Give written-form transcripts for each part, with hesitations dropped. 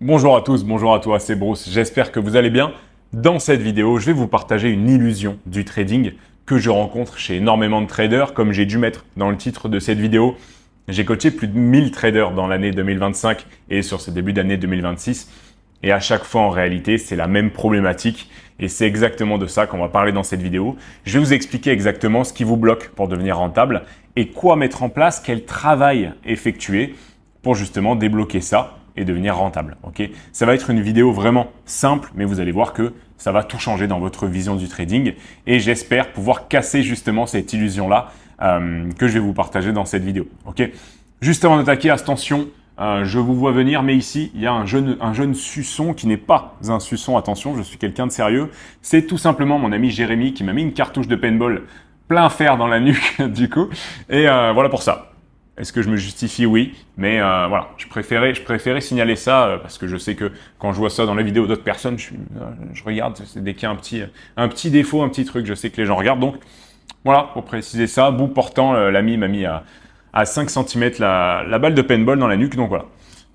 Bonjour à tous, bonjour à toi, c'est Bruce, j'espère que vous allez bien. Dans cette vidéo, je vais vous partager une illusion du trading que je rencontre chez énormément de traders, comme j'ai dû mettre dans le titre de cette vidéo. J'ai coaché plus de 1000 traders dans l'année 2025 et sur ce début d'année 2026. Et à chaque fois, en réalité, c'est la même problématique. Et c'est exactement de ça qu'on va parler dans cette vidéo. Je vais vous expliquer exactement ce qui vous bloque pour devenir rentable et quoi mettre en place, quel travail effectuer pour justement débloquer ça et devenir rentable. Ok, ça va être une vidéo vraiment simple, mais vous allez voir que ça va tout changer dans votre vision du trading. Et j'espère pouvoir casser justement cette illusion-là que je vais vous partager dans cette vidéo. Ok, juste avant d'attaquer, attention. Je vous vois venir, mais ici, il y a un jeune suçon qui n'est pas un suçon. Attention, je suis quelqu'un de sérieux. C'est tout simplement mon ami Jérémy qui m'a mis une cartouche de paintball plein fer dans la nuque, du coup. Et voilà pour ça. Est-ce que je me justifie? Oui. Mais voilà, je préférais signaler ça parce que je sais que quand je vois ça dans les vidéos d'autres personnes, je regarde, c'est dès qu'il y a un petit défaut, un petit truc, je sais que les gens regardent. Donc voilà, pour préciser ça, bout portant, l'ami m'a mis à 5 cm la balle de paintball dans la nuque. Donc voilà,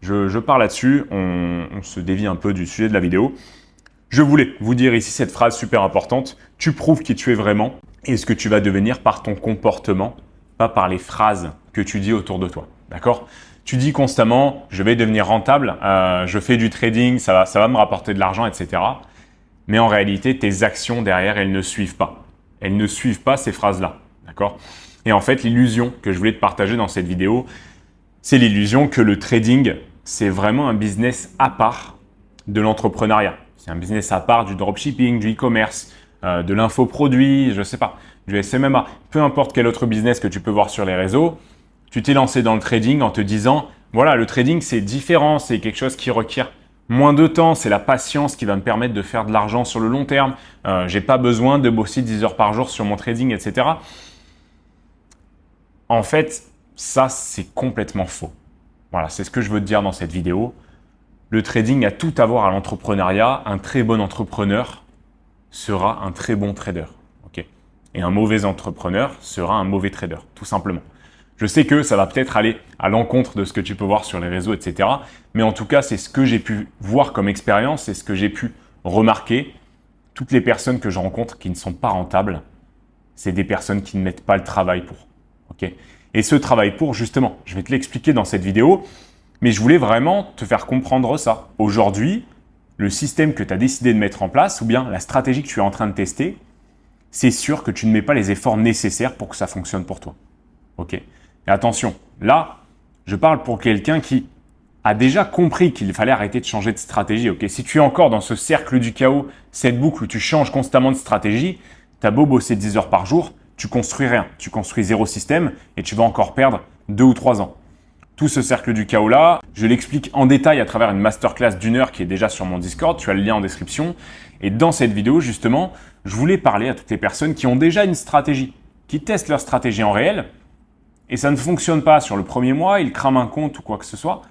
je pars là-dessus, on se dévie un peu du sujet de la vidéo. Je voulais vous dire ici cette phrase super importante. Tu prouves qui tu es vraiment et ce que tu vas devenir par ton comportement, pas par les phrases que tu dis autour de toi. D'accord? Tu dis constamment, je vais devenir rentable, je fais du trading, ça va me rapporter de l'argent, etc. Mais en réalité, tes actions derrière, elles ne suivent pas. Elles ne suivent pas ces phrases-là. D'accord? Et en fait, l'illusion que je voulais te partager dans cette vidéo, c'est l'illusion que le trading, c'est vraiment un business à part de l'entrepreneuriat. C'est un business à part du dropshipping, du e-commerce, de l'infoproduit, je sais pas, du SMMA. Peu importe quel autre business que tu peux voir sur les réseaux, tu t'es lancé dans le trading en te disant, voilà, le trading, c'est différent, c'est quelque chose qui requiert moins de temps, c'est la patience qui va me permettre de faire de l'argent sur le long terme. J'ai pas besoin de bosser 10 heures par jour sur mon trading, etc. En fait, ça, c'est complètement faux. Voilà, c'est ce que je veux te dire dans cette vidéo. Le trading a tout à voir à l'entrepreneuriat. Un très bon entrepreneur sera un très bon trader. Okay? Et un mauvais entrepreneur sera un mauvais trader, tout simplement. Je sais que ça va peut-être aller à l'encontre de ce que tu peux voir sur les réseaux, etc. Mais en tout cas, c'est ce que j'ai pu voir comme expérience, c'est ce que j'ai pu remarquer. Toutes les personnes que je rencontre qui ne sont pas rentables, c'est des personnes qui ne mettent pas le travail pour. Okay. Et ce travail pour, justement, je vais te l'expliquer dans cette vidéo, mais je voulais vraiment te faire comprendre ça. Aujourd'hui, le système que tu as décidé de mettre en place, ou bien la stratégie que tu es en train de tester, c'est sûr que tu ne mets pas les efforts nécessaires pour que ça fonctionne pour toi. Okay. Et attention, là, je parle pour quelqu'un qui a déjà compris qu'il fallait arrêter de changer de stratégie. Okay. Si tu es encore dans ce cercle du chaos, cette boucle où tu changes constamment de stratégie, tu as beau bosser 10 heures par jour, tu construis rien, tu construis zéro système et tu vas encore perdre 2 ou 3 ans. Tout ce cercle du chaos-là, je l'explique en détail à travers une masterclass d'1 heure qui est déjà sur mon Discord, tu as le lien en description. Et dans cette vidéo, justement, je voulais parler à toutes les personnes qui ont déjà une stratégie, qui testent leur stratégie en réel et ça ne fonctionne pas sur le premier mois, ils crament un compte ou quoi que ce soit.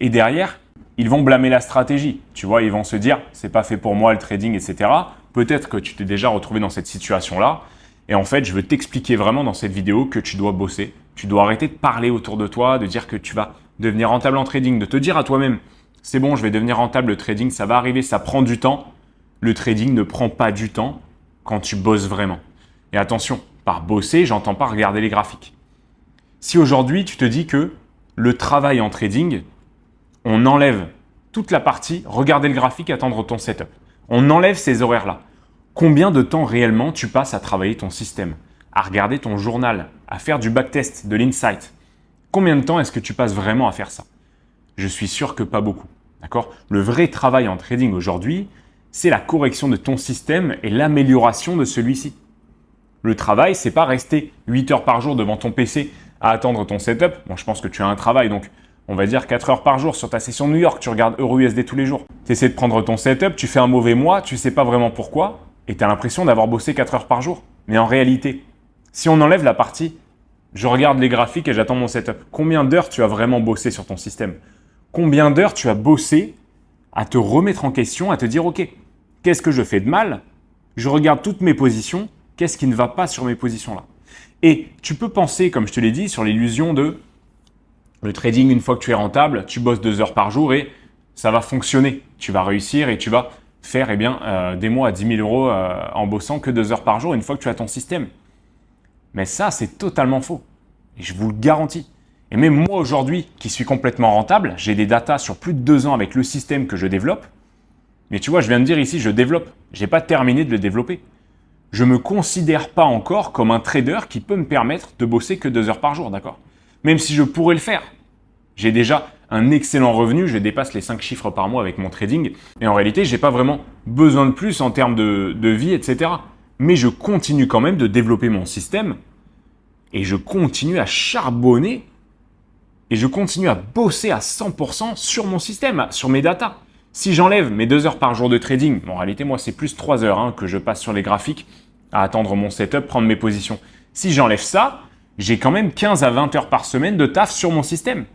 Et derrière, ils vont blâmer la stratégie. Tu vois, ils vont se dire, c'est pas fait pour moi le trading, etc. Peut-être que tu t'es déjà retrouvé dans cette situation-là. Et en fait, je veux t'expliquer vraiment dans cette vidéo que tu dois bosser. Tu dois arrêter de parler autour de toi, de dire que tu vas devenir rentable en trading, de te dire à toi-même, c'est bon, je vais devenir rentable, le trading, ça va arriver, ça prend du temps. Le trading ne prend pas du temps quand tu bosses vraiment. Et attention, par bosser, j'entends pas regarder les graphiques. Si aujourd'hui, tu te dis que le travail en trading, on enlève toute la partie, regarder le graphique, attendre ton setup. On enlève ces horaires-là. Combien de temps réellement tu passes à travailler ton système, à regarder ton journal, à faire du backtest, de l'insight? Combien de temps est-ce que tu passes vraiment à faire ça? Je suis sûr que pas beaucoup. D'accord? Le vrai travail en trading aujourd'hui, c'est la correction de ton système et l'amélioration de celui-ci. Le travail, c'est pas rester 8 heures par jour devant ton PC à attendre ton setup. Bon, je pense que tu as un travail, donc on va dire 4 heures par jour sur ta session New York, tu regardes EuroUSD tous les jours. Tu essaies de prendre ton setup, tu fais un mauvais mois, tu sais pas vraiment pourquoi. Et tu as l'impression d'avoir bossé 4 heures par jour. Mais en réalité, si on enlève la partie, je regarde les graphiques et j'attends mon setup, combien d'heures tu as vraiment bossé sur ton système? Combien d'heures tu as bossé à te remettre en question, à te dire, ok, qu'est-ce que je fais de mal? Je regarde toutes mes positions, qu'est-ce qui ne va pas sur mes positions-là? Et tu peux penser, comme je te l'ai dit, sur l'illusion de le trading, une fois que tu es rentable, tu bosses 2 heures par jour et ça va fonctionner. Tu vas réussir et tu vas faire des mois à 10 000 euros en bossant que 2 heures par jour une fois que tu as ton système. Mais ça, c'est totalement faux. Et je vous le garantis. Et même moi aujourd'hui, qui suis complètement rentable, j'ai des datas sur plus de 2 ans avec le système que je développe. Mais tu vois, je viens de dire ici, je développe. Je n'ai pas terminé de le développer. Je ne me considère pas encore comme un trader qui peut me permettre de bosser que 2 heures par jour, d'accord? Même si je pourrais le faire. J'ai déjà un excellent revenu, je dépasse les 5 chiffres par mois avec mon trading. Et en réalité, je n'ai pas vraiment besoin de plus en termes de vie, etc. Mais je continue quand même de développer mon système et je continue à charbonner et je continue à bosser à 100% sur mon système, sur mes datas. Si j'enlève mes 2 heures par jour de trading, bon, en réalité, moi, c'est plus 3 heures que je passe sur les graphiques à attendre mon setup, prendre mes positions. Si j'enlève ça, j'ai quand même 15 à 20 heures par semaine de taf sur mon système.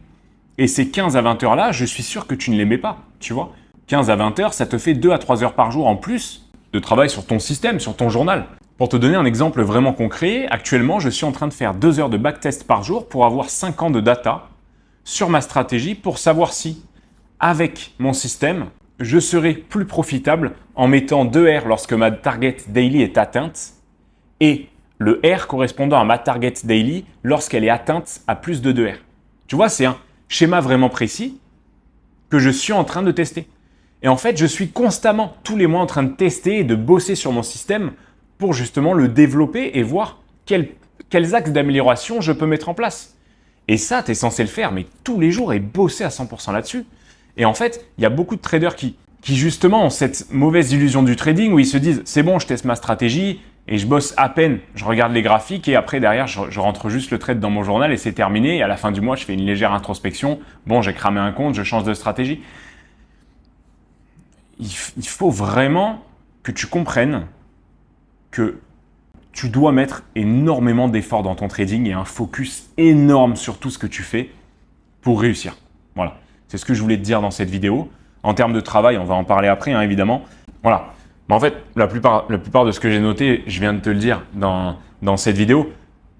Et ces 15 à 20 heures-là, je suis sûr que tu ne les mets pas, tu vois. 15 à 20 heures, ça te fait 2 à 3 heures par jour en plus de travail sur ton système, sur ton journal. Pour te donner un exemple vraiment concret, actuellement, je suis en train de faire 2 heures de backtest par jour pour avoir 5 ans de data sur ma stratégie pour savoir si, avec mon système, je serai plus profitable en mettant 2 R lorsque ma target daily est atteinte et le R correspondant à ma target daily lorsqu'elle est atteinte à plus de 2 R. Tu vois, c'est un schéma vraiment précis que je suis en train de tester. Et en fait, je suis constamment, tous les mois, en train de tester et de bosser sur mon système pour justement le développer et voir quels axes d'amélioration je peux mettre en place. Et ça, tu es censé le faire, mais tous les jours et bosser à 100% là-dessus. Et en fait, il y a beaucoup de traders qui justement ont cette mauvaise illusion du trading où ils se disent « c'est bon, je teste ma stratégie et je bosse à peine, je regarde les graphiques et après derrière, je rentre juste le trade dans mon journal et c'est terminé. Et à la fin du mois, je fais une légère introspection. Bon, j'ai cramé un compte, je change de stratégie. » Il faut vraiment que tu comprennes que tu dois mettre énormément d'efforts dans ton trading et un focus énorme sur tout ce que tu fais pour réussir. Voilà, c'est ce que je voulais te dire dans cette vidéo. En termes de travail, on va en parler après, évidemment. Voilà. Mais en fait, la plupart de ce que j'ai noté, je viens de te le dire dans cette vidéo.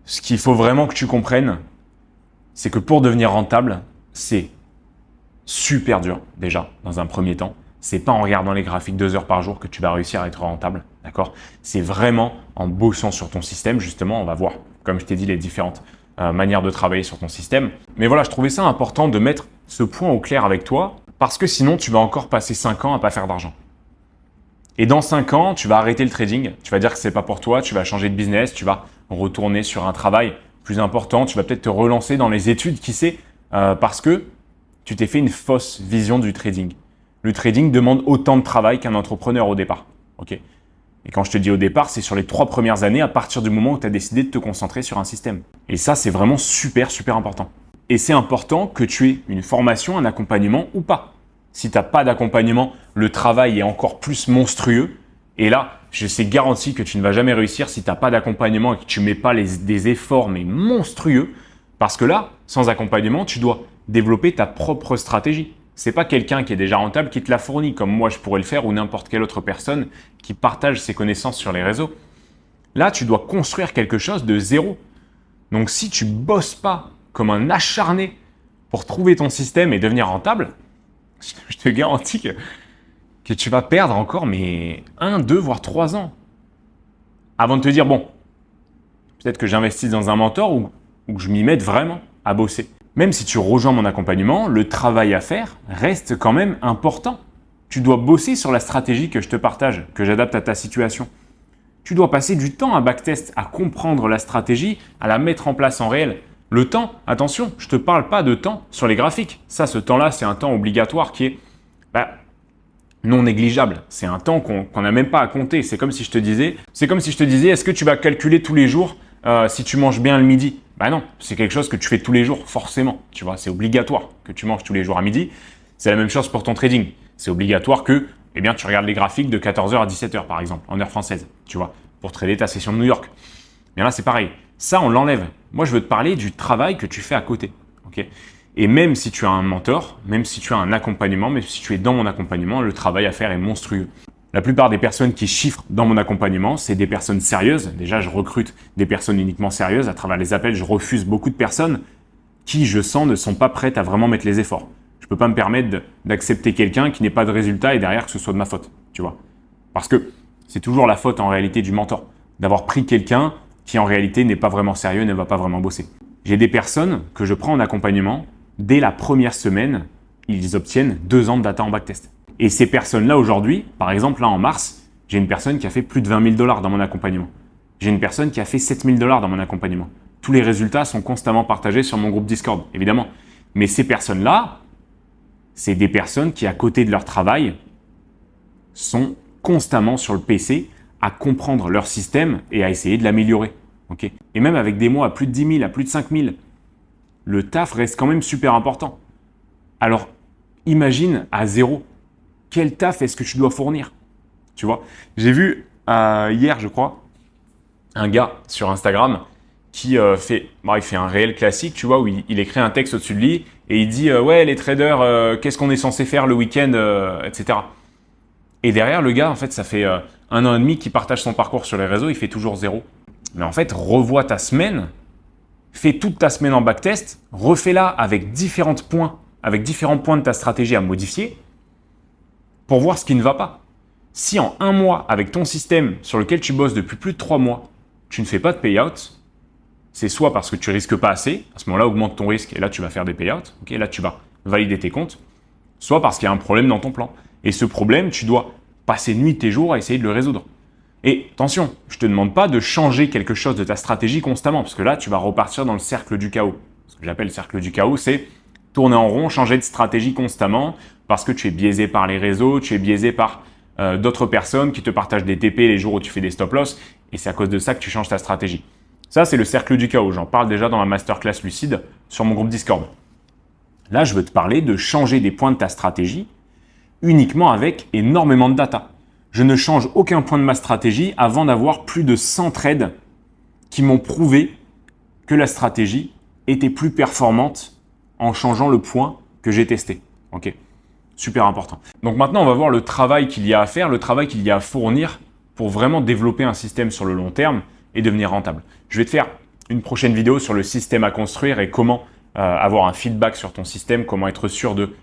Ce qu'il faut vraiment que tu comprennes, c'est que pour devenir rentable, c'est super dur déjà, dans un premier temps. C'est pas en regardant les graphiques 2 heures par jour que tu vas réussir à être rentable, d'accord? C'est vraiment en bossant sur ton système, justement, on va voir, comme je t'ai dit, les différentes manières de travailler sur ton système. Mais voilà, je trouvais ça important de mettre ce point au clair avec toi, parce que sinon, tu vas encore passer 5 ans à pas faire d'argent. Et dans 5 ans, tu vas arrêter le trading, tu vas dire que c'est pas pour toi, tu vas changer de business, tu vas retourner sur un travail plus important, tu vas peut-être te relancer dans les études, qui sait, parce que tu t'es fait une fausse vision du trading. Le trading demande autant de travail qu'un entrepreneur au départ. Okay. Et quand je te dis au départ, c'est sur les 3 premières années à partir du moment où tu as décidé de te concentrer sur un système. Et ça, c'est vraiment super, super important. Et c'est important que tu aies une formation, un accompagnement ou pas. Si tu n'as pas d'accompagnement, le travail est encore plus monstrueux. Et là, je sais garanti que tu ne vas jamais réussir si tu n'as pas d'accompagnement et que tu ne mets pas des efforts mais monstrueux. Parce que là, sans accompagnement, tu dois développer ta propre stratégie. C'est pas quelqu'un qui est déjà rentable qui te la fournit, comme moi je pourrais le faire ou n'importe quelle autre personne qui partage ses connaissances sur les réseaux. Là, tu dois construire quelque chose de zéro. Donc si tu bosses pas comme un acharné pour trouver ton système et devenir rentable, je te garantis que tu vas perdre encore 1, 2, voire 3 ans. Avant de te dire, bon, peut-être que j'investisse dans un mentor ou que je m'y mette vraiment à bosser. Même si tu rejoins mon accompagnement, le travail à faire reste quand même important. Tu dois bosser sur la stratégie que je te partage, que j'adapte à ta situation. Tu dois passer du temps à backtest, à comprendre la stratégie, à la mettre en place en réel. Le temps, attention, je ne te parle pas de temps sur les graphiques. Ça, ce temps-là, c'est un temps obligatoire qui est non négligeable. C'est un temps qu'on n'a même pas à compter. C'est comme si je te disais, est-ce que tu vas calculer tous les jours si tu manges bien le midi? Non, c'est quelque chose que tu fais tous les jours, forcément. Tu vois, c'est obligatoire que tu manges tous les jours à midi. C'est la même chose pour ton trading. C'est obligatoire que tu regardes les graphiques de 14h à 17h, par exemple, en heure française, tu vois, pour trader ta session de New York. Bien là, c'est pareil. Ça, on l'enlève. Moi, je veux te parler du travail que tu fais à côté. Okay. Et même si tu as un mentor, même si tu as un accompagnement, même si tu es dans mon accompagnement, le travail à faire est monstrueux. La plupart des personnes qui chiffrent dans mon accompagnement, c'est des personnes sérieuses. Déjà, je recrute des personnes uniquement sérieuses. À travers les appels, je refuse beaucoup de personnes qui, je sens, ne sont pas prêtes à vraiment mettre les efforts. Je peux pas me permettre d'accepter quelqu'un qui n'ait pas de résultat et derrière que ce soit de ma faute, tu vois. Parce que c'est toujours la faute en réalité du mentor, d'avoir pris quelqu'un qui en réalité n'est pas vraiment sérieux et ne va pas vraiment bosser. J'ai des personnes que je prends en accompagnement, dès la première semaine, ils obtiennent 2 ans de data en backtest. Et ces personnes-là aujourd'hui, par exemple là en mars, j'ai une personne qui a fait plus de 20 000 $ dans mon accompagnement. J'ai une personne qui a fait 7 000 $ dans mon accompagnement. Tous les résultats sont constamment partagés sur mon groupe Discord, évidemment. Mais ces personnes-là, c'est des personnes qui, à côté de leur travail, sont constamment sur le PC à comprendre leur système et à essayer de l'améliorer. Okay, et même avec des mois à plus de 10 000, à plus de 5 000, le taf reste quand même super important. Alors, imagine à 0, quel taf est-ce que tu dois fournir? Tu vois, j'ai vu hier, je crois, un gars sur Instagram qui fait un réel classique, tu vois, où il écrit un texte au-dessus de lui et il dit ouais, les traders, qu'est-ce qu'on est censé faire le week-end, etc. Et derrière, le gars, en fait, ça fait 1 an et demi qu'il partage son parcours sur les réseaux, il fait toujours 0. Mais en fait, revois ta semaine, fais toute ta semaine en backtest, refais-la avec différents points de ta stratégie à modifier pour voir ce qui ne va pas. Si en 1 mois, avec ton système sur lequel tu bosses depuis plus de 3 mois, tu ne fais pas de payout, c'est soit parce que tu risques pas assez, à ce moment-là, augmente ton risque et là, tu vas faire des payouts, okay, là, tu vas valider tes comptes, soit parce qu'il y a un problème dans ton plan. Et ce problème, tu dois passer nuit et jour à essayer de le résoudre. Et attention, je ne te demande pas de changer quelque chose de ta stratégie constamment, parce que là, tu vas repartir dans le cercle du chaos. Ce que j'appelle le cercle du chaos, c'est tourner en rond, changer de stratégie constamment, parce que tu es biaisé par les réseaux, tu es biaisé par d'autres personnes qui te partagent des TP les jours où tu fais des stop-loss, et c'est à cause de ça que tu changes ta stratégie. Ça, c'est le cercle du chaos. J'en parle déjà dans ma masterclass lucide sur mon groupe Discord. Là, je veux te parler de changer des points de ta stratégie uniquement avec énormément de data. Je ne change aucun point de ma stratégie avant d'avoir plus de 100 trades qui m'ont prouvé que la stratégie était plus performante en changeant le point que j'ai testé. Ok, super important. Donc maintenant, on va voir le travail qu'il y a à faire, le travail qu'il y a à fournir pour vraiment développer un système sur le long terme et devenir rentable. Je vais te faire une prochaine vidéo sur le système à construire et comment avoir un feedback sur ton système, comment être sûr de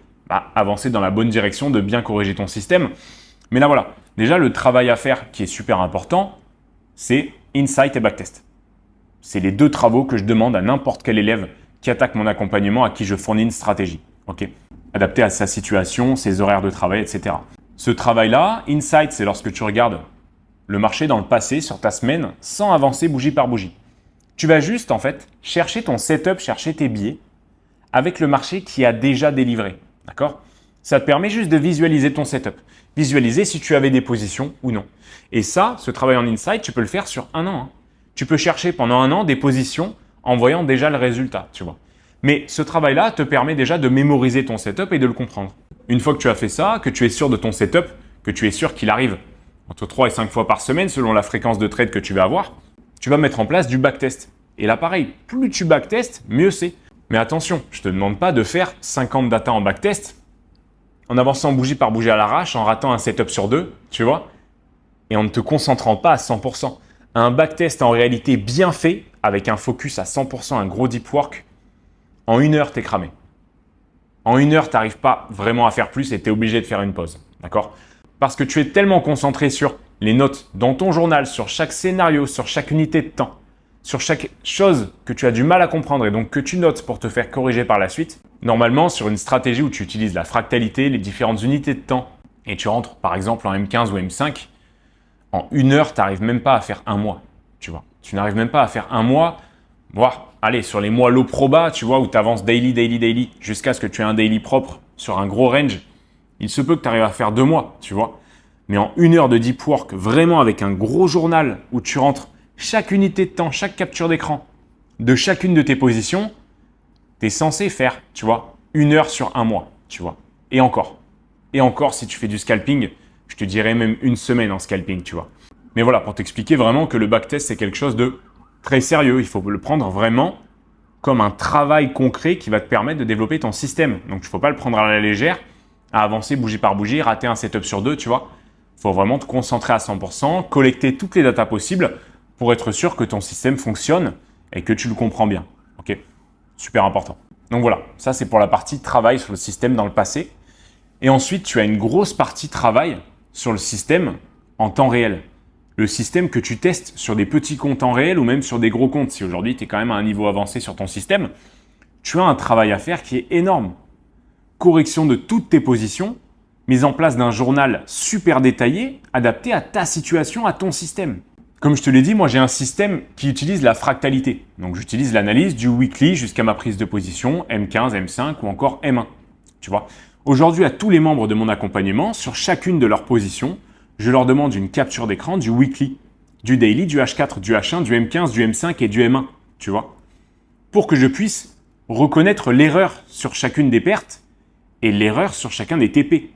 avancer dans la bonne direction, de bien corriger ton système. Mais là, voilà. Déjà, le travail à faire qui est super important, c'est insight et backtest. C'est les 2 travaux que je demande à n'importe quel élève qui attaque mon accompagnement, à qui je fournis une stratégie. Okay, adaptée à sa situation, ses horaires de travail, etc. Ce travail-là, insight, c'est lorsque tu regardes le marché dans le passé sur ta semaine sans avancer bougie par bougie. Tu vas juste, en fait, chercher ton setup, chercher tes biais avec le marché qui a déjà délivré. D'accord ? Ça te permet juste de visualiser ton setup. Visualiser si tu avais des positions ou non. Et ça, ce travail en insight, tu peux le faire sur 1 an. Tu peux chercher pendant 1 an des positions en voyant déjà le résultat, tu vois. Mais ce travail-là te permet déjà de mémoriser ton setup et de le comprendre. Une fois que tu as fait ça, que tu es sûr de ton setup, que tu es sûr qu'il arrive entre 3 et 5 fois par semaine selon la fréquence de trade que tu vas avoir, tu vas mettre en place du backtest. Et là, pareil, plus tu backtestes, mieux c'est. Mais attention, je ne te demande pas de faire 50 data en backtest en avançant bougie par bougie à l'arrache, en ratant un setup sur 2, tu vois, et en ne te concentrant pas à 100%. Un backtest en réalité bien fait, avec un focus à 100%, un gros deep work, en 1 heure, t'es cramé. En 1 heure, tu n'arrives pas vraiment à faire plus et tu es obligé de faire une pause. D'accord ? Parce que tu es tellement concentré sur les notes dans ton journal, sur chaque scénario, sur chaque unité de temps, sur chaque chose que tu as du mal à comprendre et donc que tu notes pour te faire corriger par la suite. Normalement, sur une stratégie où tu utilises la fractalité, les différentes unités de temps, et tu rentres par exemple en M15 ou M5, en 1 heure, tu n'arrives même pas à faire 1 mois. Tu vois, tu n'arrives même pas à faire 1 mois, voire, allez, sur les mois low proba, tu vois, où tu avances daily, jusqu'à ce que tu aies un daily propre sur un gros range. Il se peut que tu arrives à faire 2 mois, tu vois. Mais en 1 heure de deep work, vraiment avec un gros journal où tu rentres chaque unité de temps, chaque capture d'écran de chacune de tes positions, tu es censé faire, tu vois, 1 heure sur 1 mois, tu vois. Et encore. Et encore, si tu fais du scalping, je te dirais même 1 semaine en scalping, tu vois. Mais voilà, pour t'expliquer vraiment que le backtest, c'est quelque chose de très sérieux. Il faut le prendre vraiment comme un travail concret qui va te permettre de développer ton système. Donc, il ne faut pas le prendre à la légère, à avancer bougie par bougie, rater un setup sur 2, tu vois. Il faut vraiment te concentrer à 100%, collecter toutes les datas possibles pour être sûr que ton système fonctionne et que tu le comprends bien. Ok ? Super important. Donc voilà, ça c'est pour la partie travail sur le système dans le passé. Et ensuite, tu as une grosse partie travail sur le système en temps réel. Le système que tu testes sur des petits comptes en réel ou même sur des gros comptes. Si aujourd'hui tu es quand même à un niveau avancé sur ton système, tu as un travail à faire qui est énorme. Correction de toutes tes positions, mise en place d'un journal super détaillé, adapté à ta situation, à ton système. Comme je te l'ai dit, moi j'ai un système qui utilise la fractalité. Donc j'utilise l'analyse du weekly jusqu'à ma prise de position, M15, M5 ou encore M1. Tu vois, aujourd'hui à tous les membres de mon accompagnement, sur chacune de leurs positions, je leur demande une capture d'écran du weekly, du daily, du H4, du H1, du M15, du M5 et du M1. Tu vois, pour que je puisse reconnaître l'erreur sur chacune des pertes et l'erreur sur chacun des TP.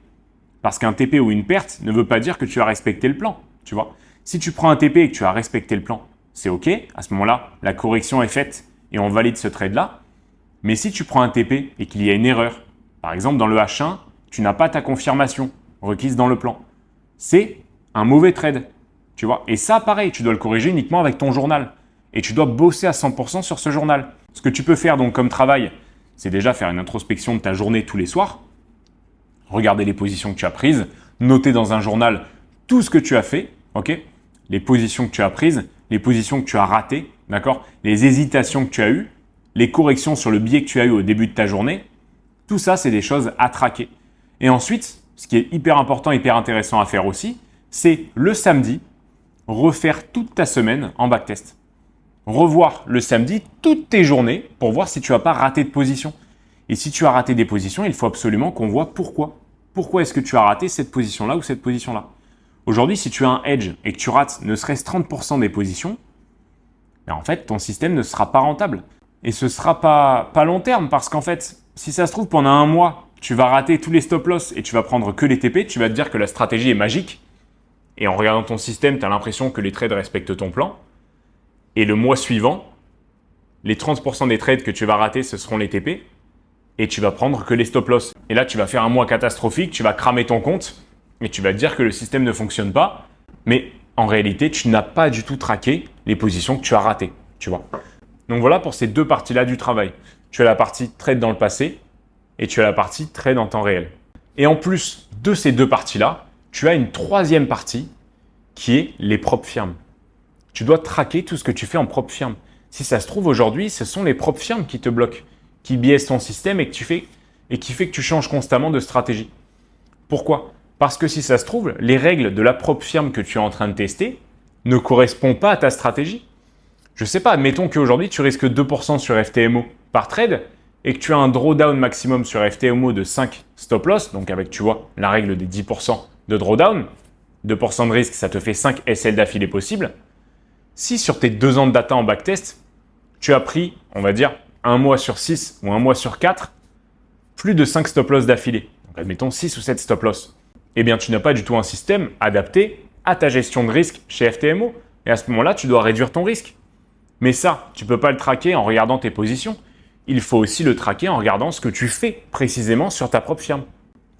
Parce qu'un TP ou une perte ne veut pas dire que tu as respecté le plan, tu vois. Si tu prends un TP et que tu as respecté le plan, c'est OK. À ce moment-là, la correction est faite et on valide ce trade-là. Mais si tu prends un TP et qu'il y a une erreur, par exemple dans le H1, tu n'as pas ta confirmation requise dans le plan, c'est un mauvais trade, tu vois. Et ça, pareil, tu dois le corriger uniquement avec ton journal. Et tu dois bosser à 100% sur ce journal. Ce que tu peux faire donc comme travail, c'est déjà faire une introspection de ta journée tous les soirs, regarder les positions que tu as prises, noter dans un journal tout ce que tu as fait, ok ? Les positions que tu as prises, les positions que tu as ratées, d'accord ? Les hésitations que tu as eues, les corrections sur le biais que tu as eu au début de ta journée. Tout ça, c'est des choses à traquer. Et ensuite, ce qui est hyper important, hyper intéressant à faire aussi, c'est le samedi, refaire toute ta semaine en backtest. Revoir le samedi toutes tes journées pour voir si tu n'as pas raté de position. Et si tu as raté des positions, il faut absolument qu'on voit pourquoi. Pourquoi est-ce que tu as raté cette position-là ou cette position-là ? Aujourd'hui, si tu as un edge et que tu rates ne serait-ce 30% des positions, ben en fait, ton système ne sera pas rentable. Et ce ne sera pas long terme parce qu'en fait, si ça se trouve, pendant un mois, tu vas rater tous les stop-loss et tu vas prendre que les TP, tu vas te dire que la stratégie est magique. Et en regardant ton système, tu as l'impression que les trades respectent ton plan. Et le mois suivant, les 30% des trades que tu vas rater, ce seront les TP. Et tu vas prendre que les stop-loss. Et là, tu vas faire un mois catastrophique, tu vas cramer ton compte et tu vas te dire que le système ne fonctionne pas. Mais en réalité, tu n'as pas du tout traqué les positions que tu as ratées, tu vois. Donc voilà pour ces deux parties-là du travail. Tu as la partie trade dans le passé et tu as la partie trade en temps réel. Et en plus de ces deux parties-là, tu as une troisième partie qui est les propres firmes. Tu dois traquer tout ce que tu fais en propre firme. Si ça se trouve aujourd'hui, ce sont les propres firmes qui te bloquent, qui biaisent ton système et qui fait que tu changes constamment de stratégie. Pourquoi ? Parce que si ça se trouve, les règles de la propre firme que tu es en train de tester ne correspondent pas à ta stratégie. Je ne sais pas, admettons qu'aujourd'hui tu risques 2% sur FTMO par trade et que tu as un drawdown maximum sur FTMO de 5 stop loss, donc avec, tu vois, la règle des 10% de drawdown, 2% de risque, ça te fait 5 SL d'affilée possible. Si sur tes 2 ans de data en backtest, tu as pris, on va dire, un mois sur 6 ou un mois sur 4, plus de 5 stop loss d'affilée, donc admettons 6 ou 7 stop loss, eh bien tu n'as pas du tout un système adapté à ta gestion de risque chez FTMO. Et à ce moment-là, tu dois réduire ton risque. Mais ça, tu ne peux pas le traquer en regardant tes positions. Il faut aussi le traquer en regardant ce que tu fais précisément sur ta propre firme.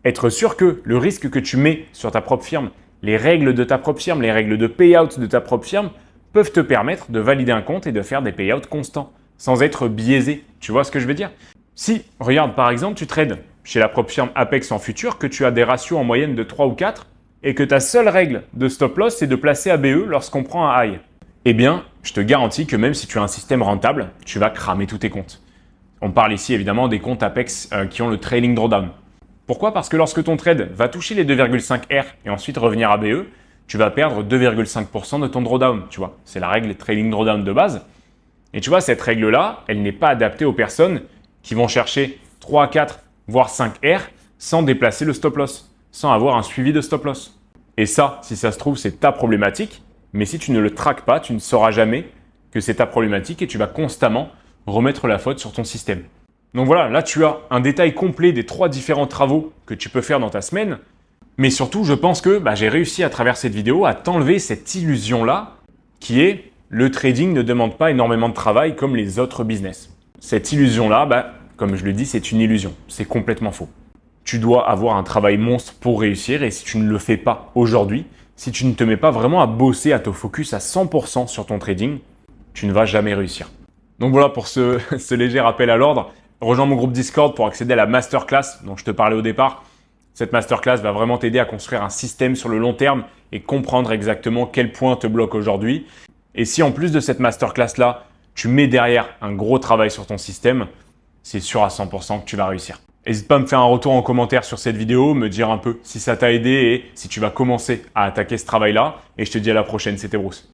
Être sûr que le risque que tu mets sur ta propre firme, les règles de ta propre firme, les règles de payout de ta propre firme peuvent te permettre de valider un compte et de faire des payouts constants, sans être biaisé. Tu vois ce que je veux dire ? Si, regarde par exemple, tu trades chez la propre firme Apex en futur, que tu as des ratios en moyenne de 3 ou 4 et que ta seule règle de stop loss, c'est de placer ABE lorsqu'on prend un high. Eh bien, je te garantis que même si tu as un système rentable, tu vas cramer tous tes comptes. On parle ici évidemment des comptes Apex qui ont le trailing drawdown. Pourquoi ? Parce que lorsque ton trade va toucher les 2,5 R et ensuite revenir à BE, tu vas perdre 2,5% de ton drawdown. Tu vois, c'est la règle trailing drawdown de base. Et tu vois, cette règle-là, elle n'est pas adaptée aux personnes qui vont chercher 3, 4, voire 5 R sans déplacer le stop loss, sans avoir un suivi de stop loss. Et ça, si ça se trouve, c'est ta problématique. Mais si tu ne le traques pas, tu ne sauras jamais que c'est ta problématique et tu vas constamment remettre la faute sur ton système. Donc voilà, là tu as un détail complet des 3 différents travaux que tu peux faire dans ta semaine. Mais surtout, je pense que j'ai réussi à travers cette vidéo à t'enlever cette illusion-là qui est le trading ne demande pas énormément de travail comme les autres business. Cette illusion-là, comme je le dis, c'est une illusion. C'est complètement faux. Tu dois avoir un travail monstre pour réussir et si tu ne le fais pas aujourd'hui, si tu ne te mets pas vraiment à bosser, à te focus à 100% sur ton trading, tu ne vas jamais réussir. Donc voilà pour ce léger rappel à l'ordre. Rejoins mon groupe Discord pour accéder à la masterclass dont je te parlais au départ. Cette masterclass va vraiment t'aider à construire un système sur le long terme et comprendre exactement quel point te bloque aujourd'hui. Et si en plus de cette masterclass-là, tu mets derrière un gros travail sur ton système, c'est sûr à 100% que tu vas réussir. N'hésite pas à me faire un retour en commentaire sur cette vidéo, me dire un peu si ça t'a aidé et si tu vas commencer à attaquer ce travail-là. Et je te dis à la prochaine, c'était Bruce.